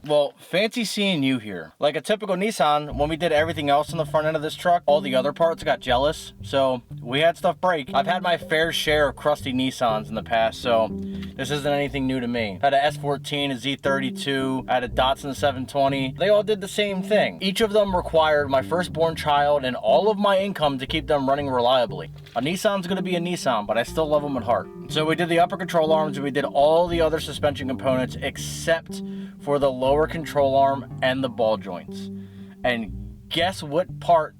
Well, fancy seeing you here. Like a typical Nissan, when we did everything else on the front end of this truck, all the other parts got jealous, so we had stuff break. I've had my fair share of crusty Nissans in the past, so this isn't anything new to me. I had a S14, a Z32, I had a Datsun 720. They all did the same thing. Each of them required my firstborn child and all of my income to keep them running reliably. A Nissan's gonna be a Nissan, but I still love them at heart. So we did the upper control arms and we did all the other suspension components except for the lower control arm and the ball joints. And guess what part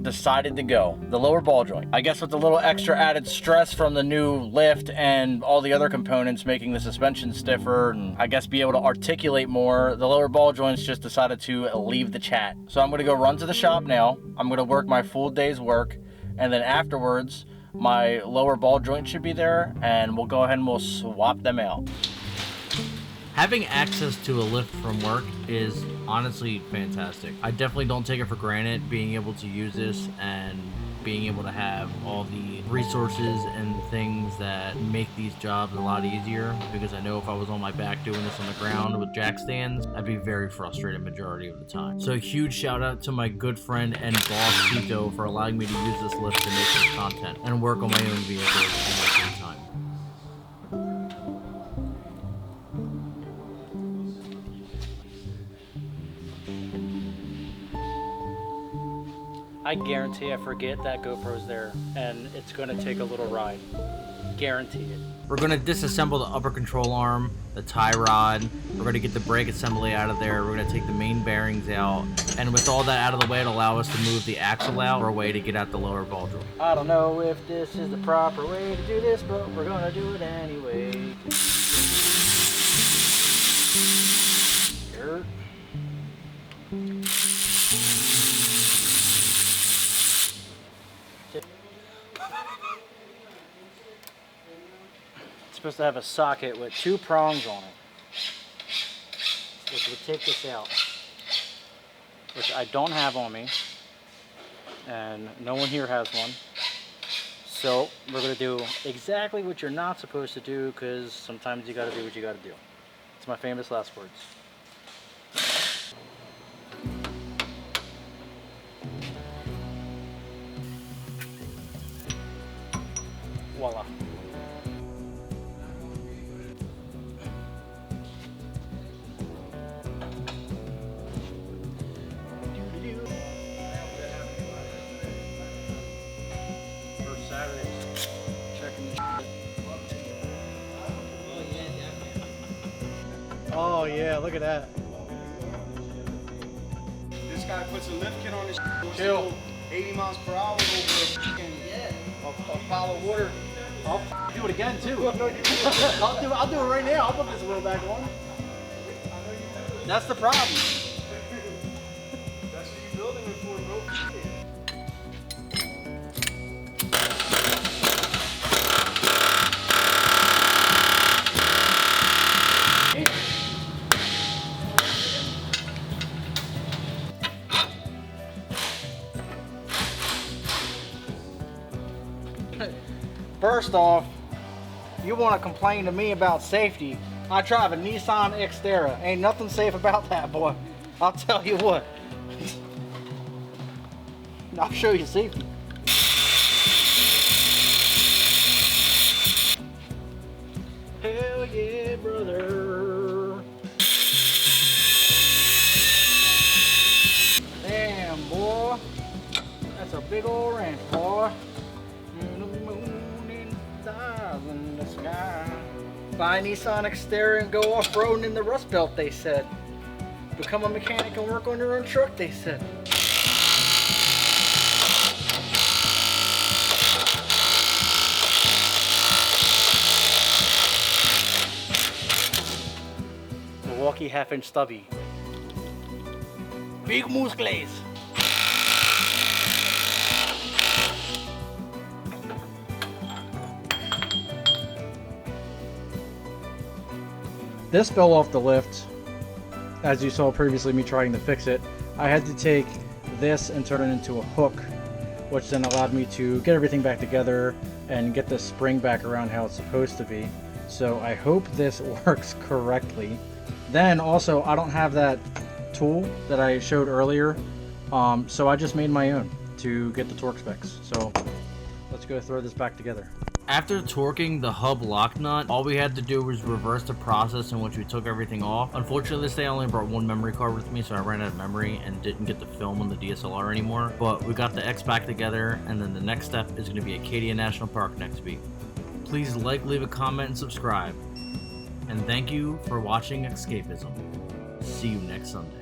decided to go? The lower ball joint. I guess with a little extra added stress from the new lift and all the other components making the suspension stiffer and I guess be able to articulate more, the lower ball joints just decided to leave the chat. So I'm gonna go run to the shop now. I'm gonna work my full day's work, and then afterwards my lower ball joint should be there and we'll go ahead and we'll swap them out. Having access to a lift from work is honestly fantastic. I definitely don't take it for granted being able to use this and being able to have all the resources and things that make these jobs a lot easier, because I know if I was on my back doing this on the ground with jack stands, I'd be very frustrated majority of the time. So a huge shout out to my good friend and boss Tito for allowing me to use this lift to make this content and work on my own vehicles in my free time. I guarantee I forget that GoPro's there, and it's going to take a little ride. Guarantee it. We're going to disassemble the upper control arm, the tie rod. We're going to get the brake assembly out of there. We're going to take the main bearings out. And with all that out of the way, it'll allow us to move the axle out, or a way to get out the lower ball joint. I don't know if this is the proper way to do this, but we're going to do it anyway. Here. Supposed to have a socket with 2 prongs on it, which would take this out, which I don't have on me, and no one here has one. So we're going to do exactly what you're not supposed to do, because sometimes you got to do what you got to do. It's my famous last words. Voila. Oh yeah, look at that. This guy puts a lift kit on his Chill. 80 miles per hour over a pile of water. I'll do it again too. I'll do it right now. I'll put this wheel back on. That's the problem. That's what you're building it for, bro. First off, you want to complain to me about safety. I drive a Nissan Xterra. Ain't nothing safe about that, boy. I'll tell you what. I'll show you safety. Hell yeah, brother. Damn, boy. That's a big old ranch, boy. In the sky. Buy a Nissan Xterra and go off-roading in the Rust Belt, they said. Become a mechanic and work on your own truck, they said. Milwaukee half-inch stubby. Big muscles. This fell off the lift, as you saw previously me trying to fix it. I had to take this and turn it into a hook, which then allowed me to get everything back together and get the spring back around how it's supposed to be. So I hope this works correctly. Then also, I don't have that tool that I showed earlier, so I just made my own to get the torque specs. So let's go throw this back together. After torquing the hub lock nut, all we had to do was reverse the process in which we took everything off. Unfortunately, this day I only brought one memory card with me, so I ran out of memory and didn't get the film on the DSLR anymore. But we got the X back together, and then the next step is going to be Acadia National Park next week. Please like, leave a comment, and subscribe. And thank you for watching Escapism. See you next Sunday.